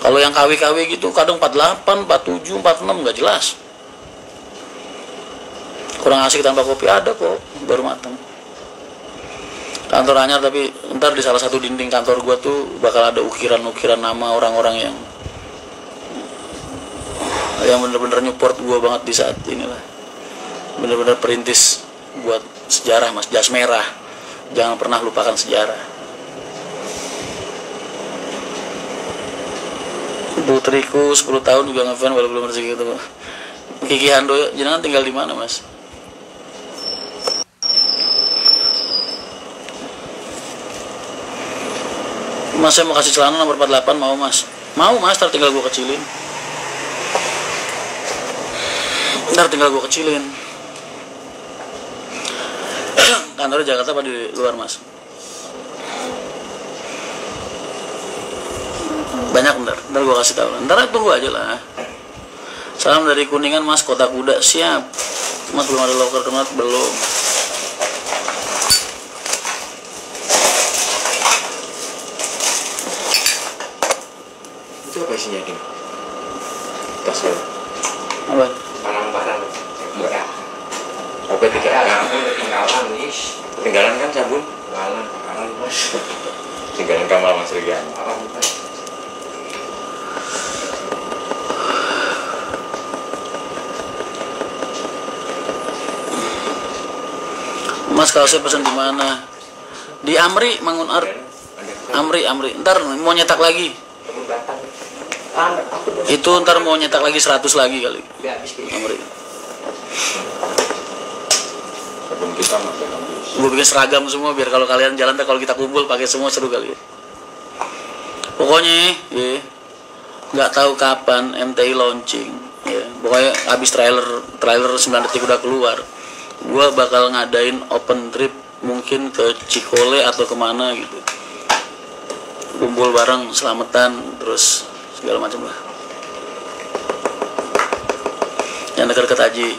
Kalau yang KW-KW gitu kadang 48, 47, 46 nggak jelas. Kurang asik tanpa kopi ada kok, baru matang. Kantor anyar tapi ntar di salah satu dinding kantor gua tuh bakal ada ukiran-ukiran nama orang-orang yang bener-bener nyupport gua banget di saat inilah. Bener-bener perintis buat sejarah mas, jas merah. Jangan pernah lupakan sejarah. Putriku 10 tahun juga ngefan walau belum rezeki gitu. Kiki Handoyo, jenengan tinggal di mana mas? Mas saya mau kasih celana nomor 48 mau mas? Mau mas, ntar tinggal gue kecilin. Kantornya Jakarta apa di luar mas? Banyak ntar gue kasih tahu. Ntar tunggu aja lah. Salam dari Kuningan mas, Kota Kuda. Siap mas, belum ada loker donat belum. Itu apa isinya Dim? Tas lo? Apa? Barang-barang murah. Oke, ketinggalan nih. Ketinggalan kan sabun? Ketinggalan mas. Ketinggalan Kamal Mas Rigan. Mas kalau saya pesan di mana? Di Amri, Mangun Art. Amri. Ntar mau nyetak lagi. Itu ntar mau nyetak lagi 100 lagi kali. Amri. Gue bikin seragam semua biar kalau kalian jalan kalau kita kumpul pakai semua seru kali. Pokoknya, nggak tahu kapan MTI launching. Ya, pokoknya habis trailer 9 detik udah keluar. Gue bakal ngadain open trip mungkin ke Cikole atau kemana gitu, kumpul bareng, selamatan, terus segala macam lah. Yang dekat-dekat Haji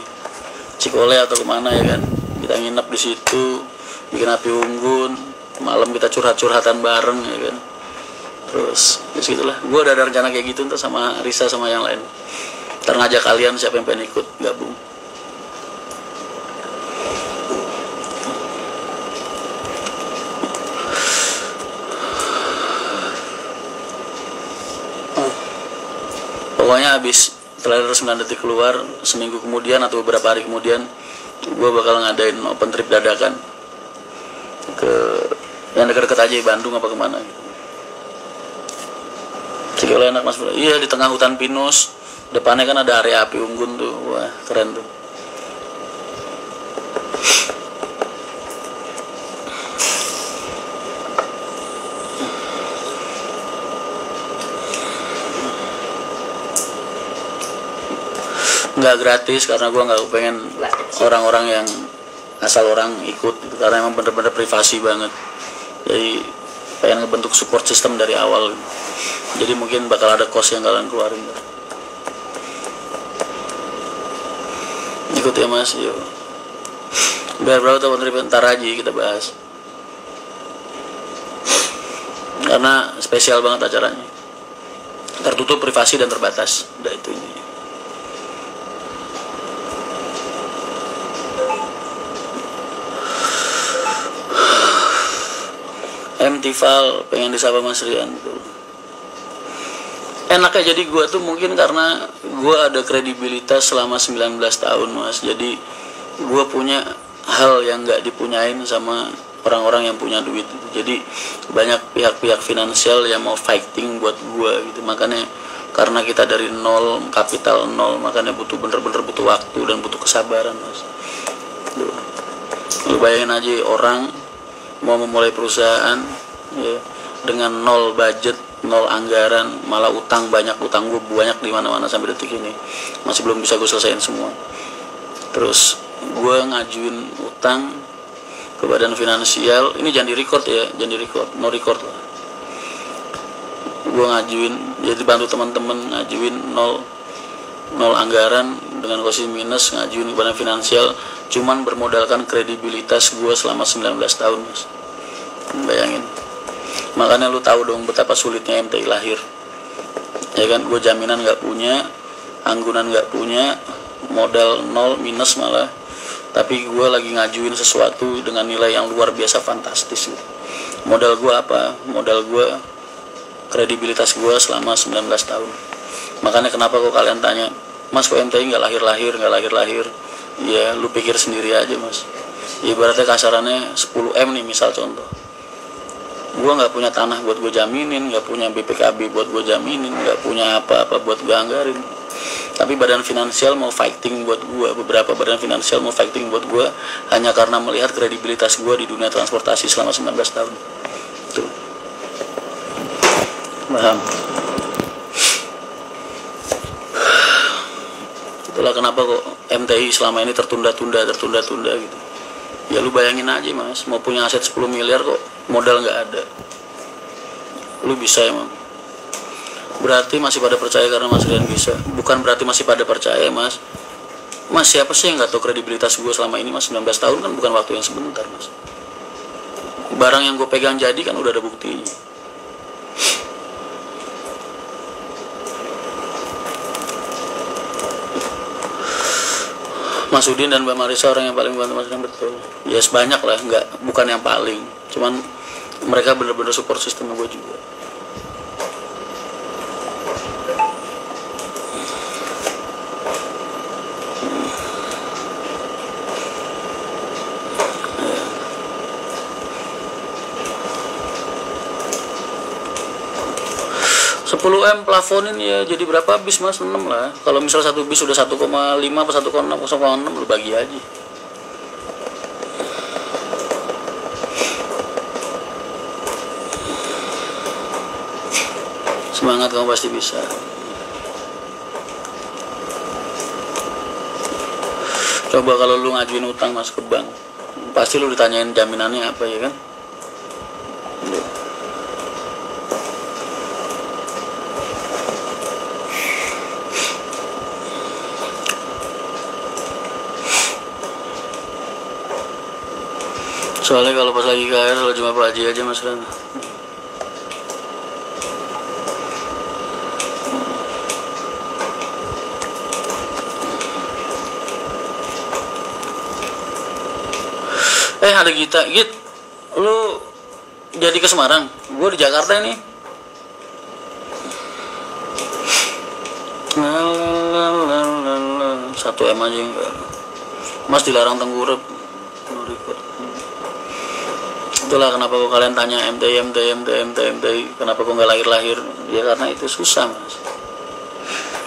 Cikole atau kemana ya kan, kita nginep di situ, bikin api unggun, malam kita curhat-curhatan bareng ya kan. Terus ya segitulah. Gue udah ada rencana kayak gitu ntar sama Risa sama yang lain. Ntar ngajak kalian siapa yang pengen ikut gabung. Pokoknya habis trailer 9 detik keluar, seminggu kemudian atau beberapa hari kemudian gue bakal ngadain open trip dadakan ke yang dekat-dekat aja, Bandung apa kemana gitu. Cikole enak mas. Iya, di tengah hutan pinus, depannya kan ada area api unggun tuh. Wah keren tuh. Nggak gratis karena gue nggak pengen orang-orang yang asal orang ikut gitu, karena emang bener-bener privasi banget. Jadi pengen ngebentuk support system dari awal gitu. Jadi mungkin bakal ada cost yang kalian keluarin. Ikut ya mas, yuk. Biar berapa tahun trip ntar aja kita bahas. Karena spesial banget acaranya. Tertutup, privasi dan terbatas. Udah itu ini. Tival pengen disapa Mas Rian tuh. Enaknya jadi gue tuh mungkin karena gue ada kredibilitas selama 19 tahun mas. Jadi gue punya hal yang gak dipunyain sama orang-orang yang punya duit. Jadi banyak pihak-pihak finansial yang mau fighting buat gue gitu. Makanya karena kita dari nol, kapital nol, makanya bener-bener butuh waktu dan butuh kesabaran mas. Lu bayangin aja orang mau memulai perusahaan ya, dengan nol budget, nol anggaran, malah utang banyak, utang gue banyak di mana-mana sampai detik ini masih belum bisa gue selesaiin semua. Terus gue ngajuin utang ke badan finansial, ini jangan di record ya, jangan di record, no record lah. Gue ngajuin, jadi bantu teman-teman ngajuin nol anggaran dengan posisi minus, ngajuin ke badan finansial, cuman bermodalkan kredibilitas gue selama 19 tahun mas. Bayangin. Makanya lu tahu dong betapa sulitnya MTI lahir. ya kan. Gue jaminan nggak punya, anggunan nggak punya, modal nol minus malah, tapi gue lagi ngajuin sesuatu dengan nilai yang luar biasa fantastis gitu. Modal gue apa? Modal gue kredibilitas gue selama 19 tahun. Makanya kenapa kok kalian tanya, Mas kok MTI nggak lahir-lahir? Ya lu pikir sendiri aja mas. Ibaratnya kasarannya 10M nih misal contoh. Gue nggak punya tanah buat gue jaminin, nggak punya BPKB buat gue jaminin, nggak punya apa-apa buat gue anggarin. Tapi badan finansial mau fighting buat gue, beberapa badan finansial mau fighting buat gue hanya karena melihat kredibilitas gue di dunia transportasi selama 19 tahun. Tuh. Paham? Itulah kenapa kok MTI selama ini tertunda-tunda gitu. Ya lu bayangin aja mas, mau punya aset 10 miliar kok modal nggak ada. Lu bisa emang. Berarti masih pada percaya karena mas Rian bisa. Bukan berarti masih pada percaya mas. Mas siapa sih yang nggak tahu kredibilitas gue selama ini mas? 19 tahun kan bukan waktu yang sebentar mas. Barang yang gue pegang jadi kan udah ada buktinya. Mas Udin dan Mbak Marisa orang yang paling membantu Mas Rian, betul. Ya yes, banyak lah, bukan yang paling. Cuman mereka bener-bener support sistem gue juga. Ya. 10M plafonin ya jadi berapa bis mas? 6 lah. Kalau misal satu bis udah 1,5 apa 1,6 lu bagi aja. Semangat, kamu pasti bisa. Coba kalau lu ngajuin utang mas ke bank, pasti lu ditanyain jaminannya apa ya kan? Soalnya kalau pas lagi KR kalau cuma Pak Haji aja mas Ran. Ada Gita, Git, lu jadi ke Semarang, gue di Jakarta ini. Satu M aja enggak. Mas dilarang tengkurap. Itulah kenapa kok kalian tanya MTI, kenapa kok nggak lahir-lahir? Ya karena itu susah mas.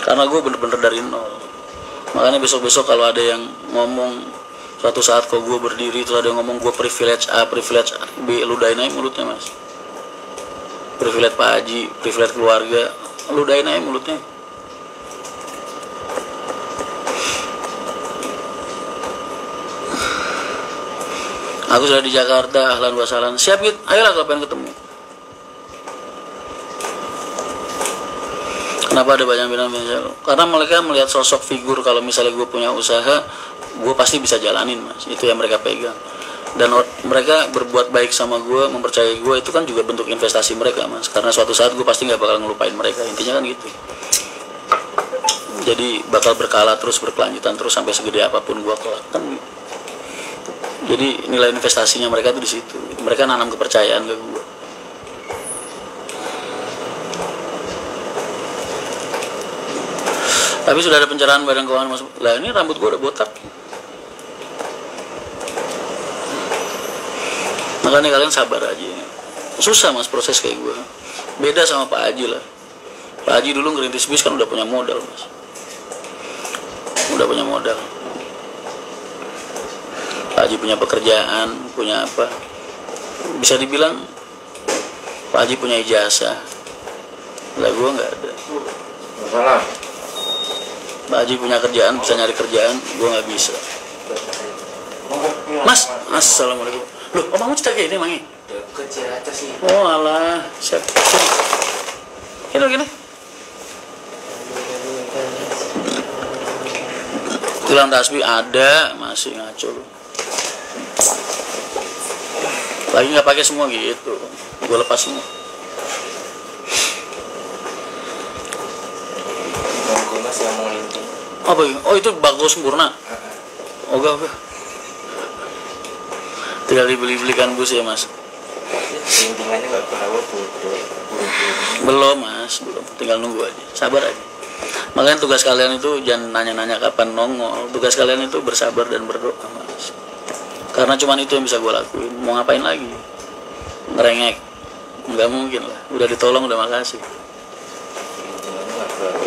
Karena gue bener-bener dari nol. Makanya besok-besok kalau ada yang ngomong suatu saat kok gue berdiri terus ada yang ngomong gue privilege A, privilege B, ludahin aja mulutnya mas. Privilege Pak Haji, privilege keluarga, ludahin aja mulutnya. Aku sudah di Jakarta, ahlan wa sahlan. Siap Git, ayolah kalau pengen ketemu. Kenapa ada banyak bidang finansial? Karena mereka melihat sosok figur kalau misalnya gue punya usaha, gue pasti bisa jalanin mas. Itu yang mereka pegang. Dan mereka berbuat baik sama gue, mempercayai gue, itu kan juga bentuk investasi mereka mas. Karena suatu saat gue pasti nggak bakal ngelupain mereka. Intinya kan gitu. Jadi bakal berkala terus, berkelanjutan terus sampai segede apapun gue kelak kan. Jadi nilai investasinya mereka tuh di situ. Mereka nanam kepercayaan ke gue. Tapi sudah ada pencerahan badan keuangan mas. Lah ini rambut gue udah botak. Makanya kalian sabar aja. Susah mas proses kayak gue. Beda sama Pak Haji lah. Pak Haji dulu ngerintis bis kan udah punya modal mas. Udah punya modal. Pak Haji punya pekerjaan, punya apa? Bisa dibilang Pak Haji punya ijazah. Lah gue nggak ada. Masalah. Pak Haji punya kerjaan, bisa nyari kerjaan, gue nggak bisa. Mas, assalamualaikum. Loh, kamu cerita kayak ini mangi? Kecil aja sih. Oh alah, siap. Gini. Tulang tasbih ada, masih ngaco lu. Lagi nggak pakai semua gitu, gue lepas semua. masih ngomong linting. Apa ya? Oh itu bako sempurna. Oga. Tinggal dibeli-belikan bus ya mas. Lintingannya nggak berapa bodoh. Belum mas, belum. Tinggal nunggu aja. Sabar aja. Makanya tugas kalian itu jangan nanya-nanya kapan nongol. Tugas kalian itu bersabar dan berdoa mas. Karena cuman itu yang bisa gue lakuin. Mau ngapain lagi? Ngerengek? Nggak mungkin lah. Udah ditolong udah makasih. Lintingannya nggak berapa.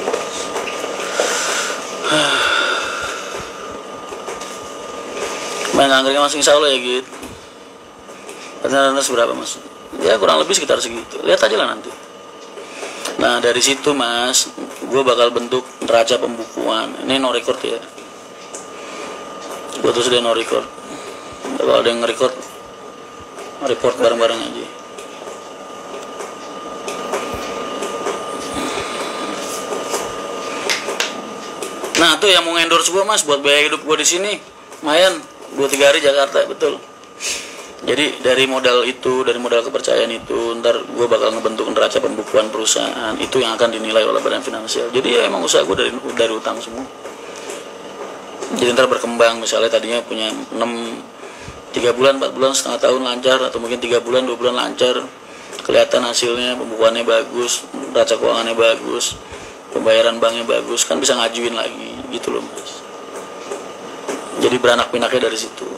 Main anggreknya mas insya Allah ya gitu. Benar-benar seberapa mas? Ya kurang lebih sekitar segitu. Lihat aja lah nanti. Nah dari situ mas, gue bakal bentuk neraca pembukuan. Ini no record ya. Gue tuh sudah no record. Kalau ada yang nge-record, report bareng-bareng aja. Nah tuh yang mau endorse gue mas buat biaya hidup gue di sini, lumayan 2-3 hari Jakarta betul. Jadi dari modal itu, dari modal kepercayaan itu, ntar gue bakal ngebentuk neraca pembukuan perusahaan itu yang akan dinilai oleh badan finansial. Jadi ya emang usaha gue dari utang semua. Jadi ntar berkembang, misalnya tadinya punya 3 bulan, 4 bulan, setengah tahun lancar, atau mungkin 3 bulan, 2 bulan lancar, kelihatan hasilnya, pembukuannya bagus, neraca keuangannya bagus, pembayaran banknya bagus, kan bisa ngajuin lagi, gitu loh mas. Jadi beranak pinaknya dari situ.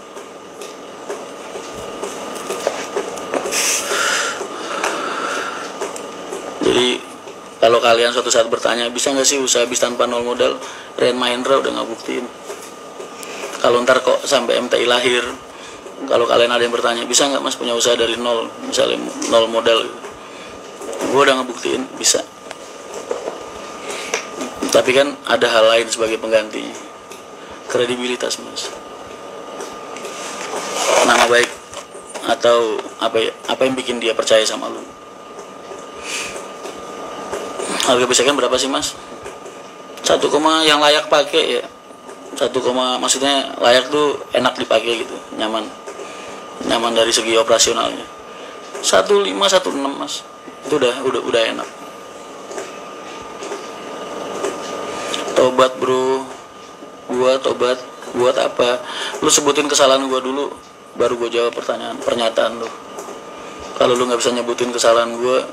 Jadi kalau kalian suatu saat bertanya bisa nggak sih usaha bis tanpa nol modal, Ren Mahendra udah nggak buktiin. Kalau ntar kok sampai MTI lahir, kalau kalian ada yang bertanya bisa nggak mas punya usaha dari nol, misalnya nol modal, gue udah ngebuktiin bisa. Tapi kan ada hal lain sebagai penggantinya, kredibilitas mas, nama baik, atau apa yang bikin dia percaya sama lu. Harga besekan berapa sih mas? 1, yang layak pakai ya. 1, maksudnya layak tuh enak dipakai gitu, nyaman dari segi operasionalnya. 1,5, 1,6 mas, itu udah enak. Tobat bro, gua tobat buat apa? Lu sebutin kesalahan gua dulu, baru gua jawab pernyataan lu. Kalau lu nggak bisa nyebutin kesalahan gua,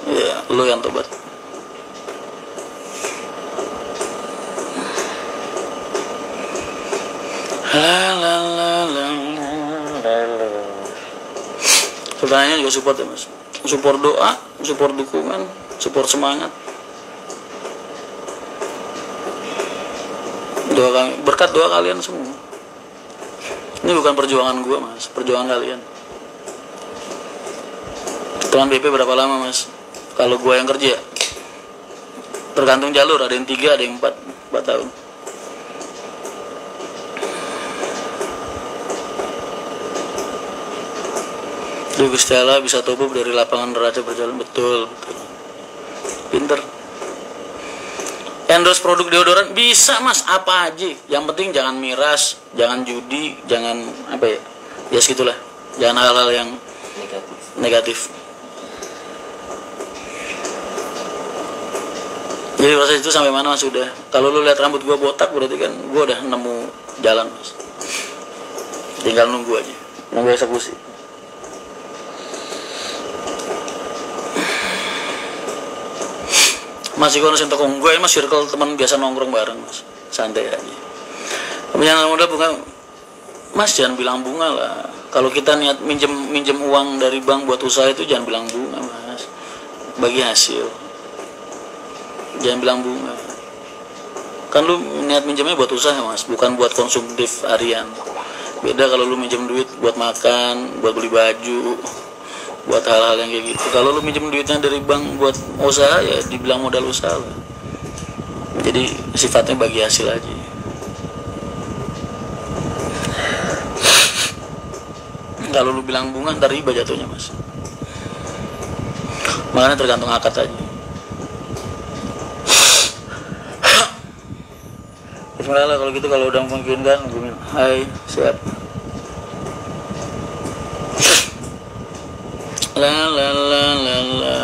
ya lu yang tobat. Pertanyaannya juga support ya mas, support doa, support dukungan, support semangat. Berkat doa kalian semua. Ini bukan perjuangan gue mas, perjuangan kalian. Teman BP berapa lama mas? Kalau gue yang kerja, tergantung jalur, ada yang 3, ada yang 4 tahun. Duh Gusti Allah bisa top-up dari lapangan neraca berjalan, betul. Pinter. Endorse produk deodoran bisa mas, apa aja. Yang penting jangan miras, jangan judi, jangan apa ya, ya segitulah. Jangan hal-hal yang negatif. Jadi proses itu sampai mana mas udah. Kalau lu lihat rambut gua botak berarti kan gua udah nemu jalan mas. Tinggal nunggu aja, nunggu eksekusi. Masih kono tokong gue mas, circle teman biasa nongkrong bareng mas, santai aja. Kemudian modal bunga, mas jangan bilang bunga lah. Kalau kita niat minjem uang dari bank buat usaha itu jangan bilang bunga mas, bagi hasil. Jangan bilang bunga. Kan lu niat minjemnya buat usaha mas, bukan buat konsumtif harian. Beda kalau lu minjem duit buat makan, buat beli baju, buat hal-hal yang kayak gitu. Kalau lu minjem duitnya dari bank buat usaha ya dibilang modal usaha lah. Jadi sifatnya bagi hasil aja. Kalau lu bilang bunga ntar riba jatuhnya mas. Makanya tergantung akad aja. Bismillah kalau gitu, kalau udah memungkinkan hubungin. Hai, siap. La la la la la.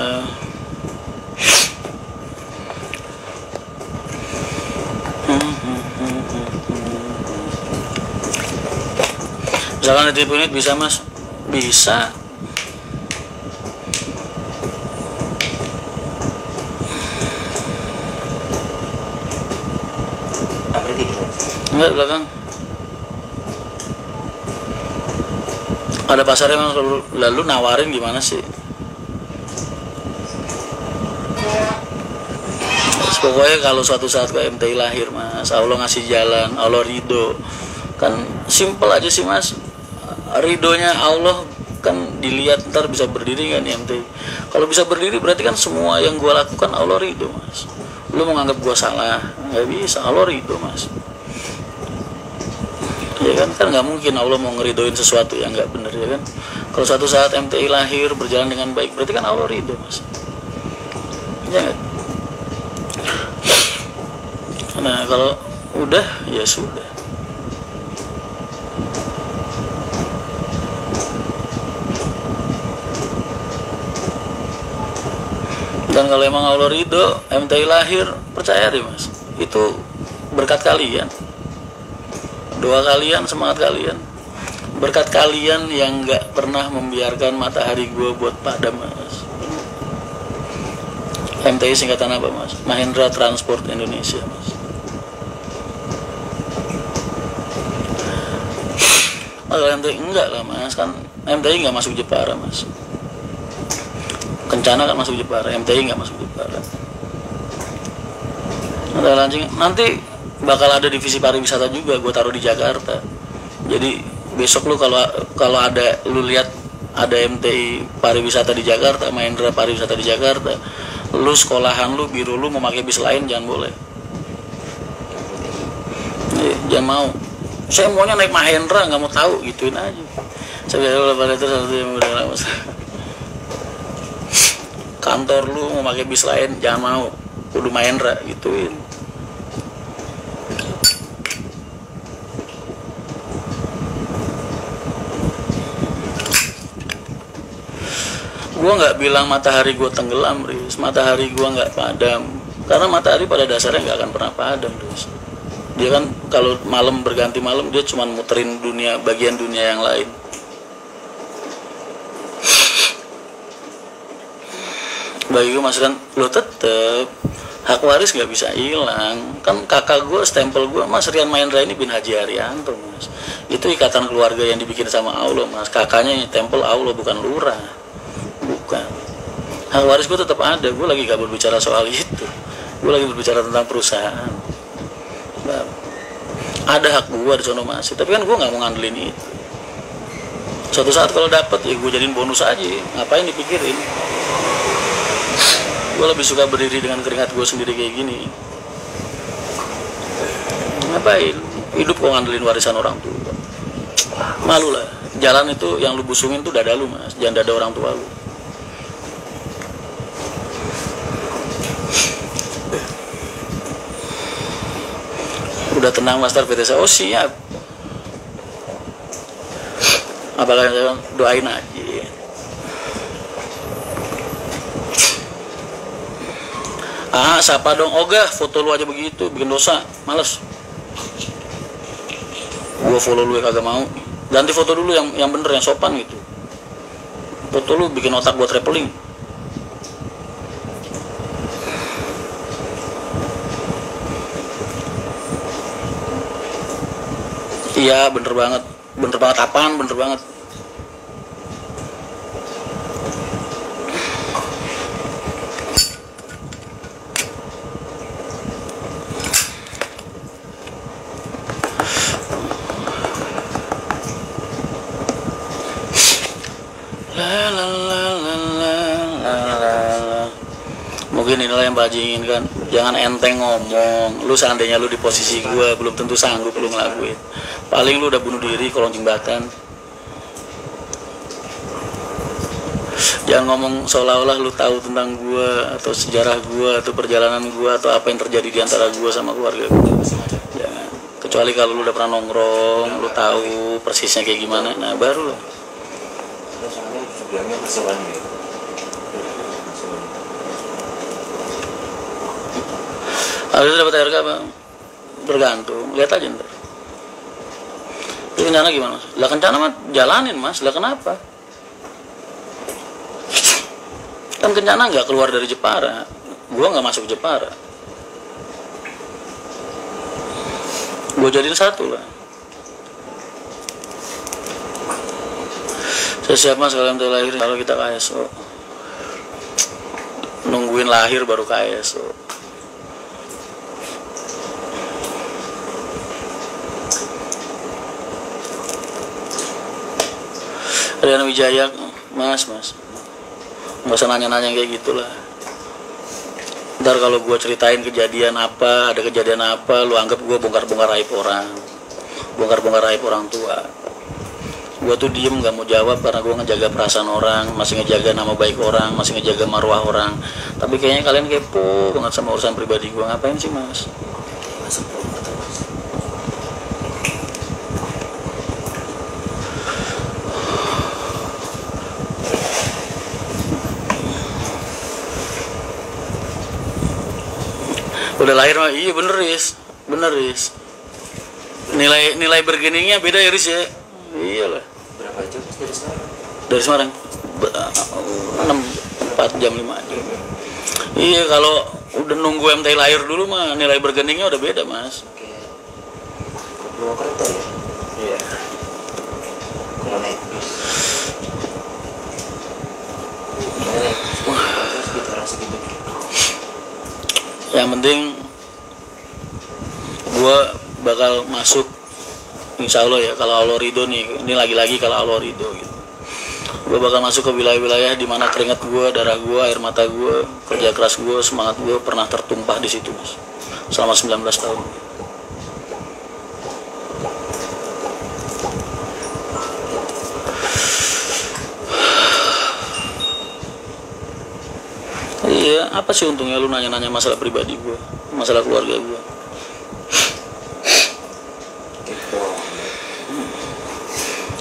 Misalkan di unit bisa mas, bisa. Apa tidur? Enggak, belakang. Ada pasarnya mas, lalu nawarin gimana sih? Pokoknya kalau suatu saat ke MTI lahir mas, Allah ngasih jalan, Allah ridho, kan simple aja sih mas. Ridhonya Allah kan dilihat ntar bisa berdiri kan di MTI. Kalau bisa berdiri berarti kan semua yang gue lakukan Allah ridho mas. Lu mau nganggap gue salah nggak bisa, Allah ridho mas. Ya kan nggak mungkin Allah mau ngeridoin sesuatu yang nggak bener ya kan. Kalau suatu saat MTI lahir berjalan dengan baik berarti kan Allah ridho mas. Ya kan? Nah kalau udah ya sudah. Dan kalau emang Allah ridho MTI lahir, percaya deh mas, itu berkat kalian, doa kalian, semangat kalian, berkat kalian yang nggak pernah membiarkan matahari gue buat padam mas. MTI singkatan apa mas? Mahindra Transport Indonesia mas. Kalau MTI enggak lah mas, kan MTI nggak masuk Jepara mas. Kencana kan masuk Jepara, MTI nggak masuk Jepara. Nanti bakal ada divisi pariwisata juga, gue taruh di Jakarta. Jadi besok lu kalau ada lu lihat ada MTI pariwisata di Jakarta, Mahindra pariwisata di Jakarta, lu sekolahan lu, biro lu mau pakai bis lain jangan boleh. Jangan mau. Saya maunya naik Mahindra, nggak mau tahu, gituin aja. Saya bilang pada itu satu yang udah lama. Kantor lu mau pakai bis lain, jangan mau, kudu Mahindra, gituin. Gua nggak bilang matahari gua tenggelam, Riz. Matahari gua nggak padam, karena matahari pada dasarnya nggak akan pernah padam, Riz. Dia kan kalau malam berganti malam dia cuma muterin dunia, bagian dunia yang lain. Bagi gue mas kan, lo tetep hak waris nggak bisa hilang. Kan kakak gue, stempel gue, mas Rian Mahendra ini bin Haji Haryanto mas. Itu ikatan keluarga yang dibikin sama Allah mas. Kakaknya stempel Allah, bukan lurah, bukan. Hak waris gue tetap ada. Gue lagi gak berbicara soal itu. Gue lagi berbicara tentang perusahaan. Ada hak gue di sono masih, tapi kan gue nggak mau ngandelin itu. Suatu saat kalau dapat ya gue jadiin bonus aja, ngapain dipikirin. Gue lebih suka berdiri dengan keringat gue sendiri kayak gini. Ngapain hidup kok ngandelin warisan orang tua? Malu lah. Jalan itu yang lu busungin tuh dada lu mas, jangan dada orang tua lu. Udah tenang Master PTSA, oh siap. Apakah doain aja. Siapa dong? Ogah, foto lu aja begitu, bikin dosa, males. Gua follow lu ya kagak mau. Ganti foto dulu yang bener, yang sopan gitu. Foto lu bikin otak gua traveling. Iya bener banget apaan, bener banget. Mungkin inilah yang Pak Haji inginkan. Jangan enteng ngomong. Lu seandainya lu di posisi gue belum tentu sanggup lu ngelakuin. Paling lu udah bunuh diri kolong jembatan. Jangan ngomong seolah-olah lu tahu tentang gue atau sejarah gue atau perjalanan gue atau apa yang terjadi di antara gue sama keluarga gue. Jangan. Kecuali kalau lu udah pernah nongkrong, lu tahu persisnya kayak gimana. Nah baru lah. Harus dapat RK bang, bergantung, lihat aja ntar. Terus Kencana gimana mas? Lah Kencana mah jalanin mas, lah kenapa? Kan Kencana nggak keluar dari Jepara, gue nggak masuk Jepara, gue jadiin satu lah. Saya siap mas kalau nanti lahir, kalau kita KSO nungguin lahir baru KSO. Rian Wijaya, mas nggak usah nanya-nanya kayak gitulah. Ntar kalau gue ceritain kejadian apa, ada kejadian apa, lu anggap gue bongkar-bongkar aib orang, bongkar-bongkar aib orang tua. Gue tuh diem gak mau jawab karena gue ngejaga perasaan orang, masih ngejaga nama baik orang, masih ngejaga marwah orang. Tapi kayaknya kalian kepo banget sama urusan pribadi gue. Ngapain sih mas? Udah lahir mah iya bener Riz. Nilai bergeningnya beda ya Riz ya. Iyalah. Berapa jam dari Semarang? Dari Semarang 4 jam 5 jam. Iya kalau udah nunggu MTI lahir dulu mah nilai bergeningnya udah beda mas. Oke. Purwokerto ya? Iya. Kalau naik bis. Sekitaran segitu. Yang penting gue bakal masuk insya Allah ya, kalau Allah ridho nih, ini lagi-lagi kalau Allah ridho gitu, gue bakal masuk ke wilayah-wilayah di mana keringat gue, darah gue, air mata gue, kerja keras gue, semangat gue pernah tertumpah di situ mas, selama 19 tahun. Iya, apa sih untungnya lu nanya-nanya masalah pribadi gue, masalah keluarga gue?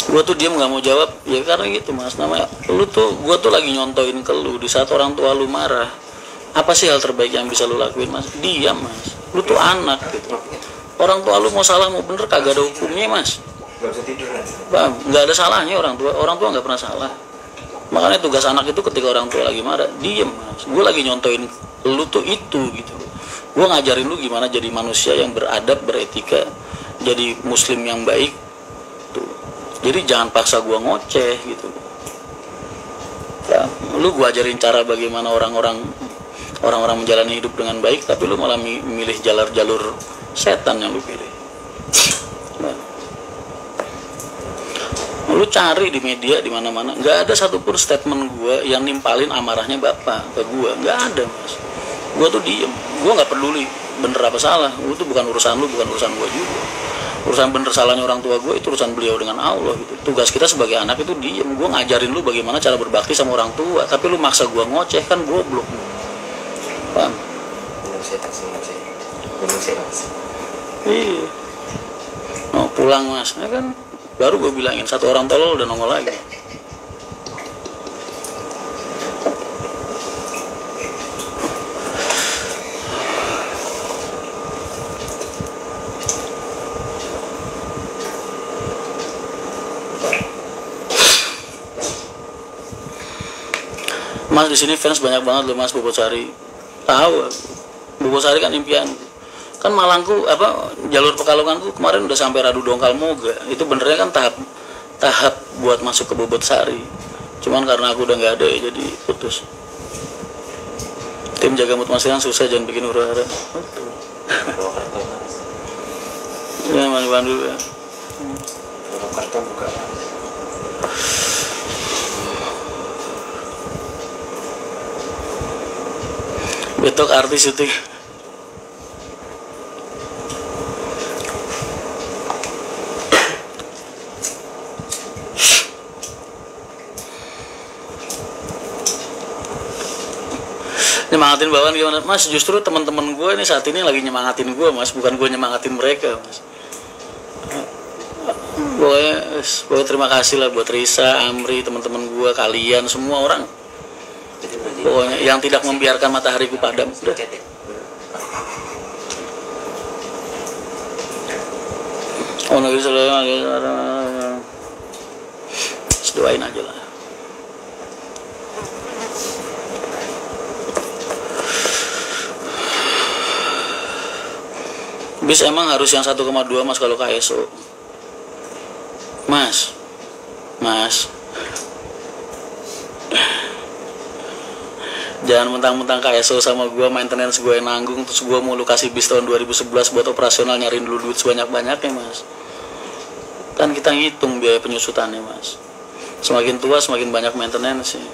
Gue tuh diam nggak mau jawab ya karena gitu mas, namanya lu tuh, gue tuh lagi nyontoin ke lu di saat orang tua lu marah. Apa sih hal terbaik yang bisa lu lakuin mas? Diam mas, lu tuh anak gitu. Orang tua lu mau salah mau bener kagak ada hukumnya mas. Gak bisa tidur nanti. Bang, nggak ada salahnya orang tua nggak pernah salah. Makanya tugas anak itu ketika orang tua lagi marah, diem mas. Gue lagi nyontoin lu tuh itu gitu. Gue ngajarin lu gimana jadi manusia yang beradab, beretika, jadi muslim yang baik tuh. Jadi jangan paksa gue ngoceh gitu. Nah, lu gue ajarin cara bagaimana orang-orang menjalani hidup dengan baik, tapi lu malah milih jalur setan yang lu pilih. Nah, lu cari di media di mana-mana, nggak ada satupun statement gue yang nimpalin amarahnya bapak ke gue, nggak ada mas. Gue tuh diem, gue nggak peduli bener apa salah, itu bukan urusan lu, bukan urusan gue juga. Urusan bener salahnya orang tua gue itu urusan beliau dengan Allah gitu. Tugas kita sebagai anak itu diem. Gue ngajarin lu bagaimana cara berbakti sama orang tua, tapi lu maksa gue ngoceh, kan goblok. Paham? Belum sehat semua sih. Belum sehat. Iya. Mau pulang mas, ya kan? Baru gue bilangin satu orang tolol udah nongol lagi. Mas di sini fans banyak banget loh mas, Bobotsari. Tahu, Bobotsari kan impian. Kan Malangku apa jalur Pekalonganku kemarin udah sampai Radu Dongkal Moga. Itu benernya kan tahap buat masuk ke Bobotsari. Cuman karena aku udah nggak ada ya jadi putus. Tim jaga mood mas kan susah, jangan bikin huru-hara. Purwokerto mas. Ya mandi dulu ya. Purwokerto buka. Betok artis syuting. Nyemangatin bawaan gimana mas? Justru teman-teman gue ini saat ini lagi nyemangatin gue mas, bukan gue nyemangatin mereka mas. Pokoknya terima kasih lah buat Risa, Amri, teman-teman gue, kalian semua orang. Pokoknya yang tidak membiarkan matahariku padam. Udah. negeri doain aja lah. Bis emang harus yang 1,2 mas kalau KSO. Mas jangan mentang-mentang KSO sama gua maintenance gue yang nanggung, terus gua mau lu kasih bis tahun 2011 buat operasional, nyariin dulu duit sebanyak-banyaknya mas. Kan kita ngitung biaya penyusutannya mas, semakin tua semakin banyak maintenance sih.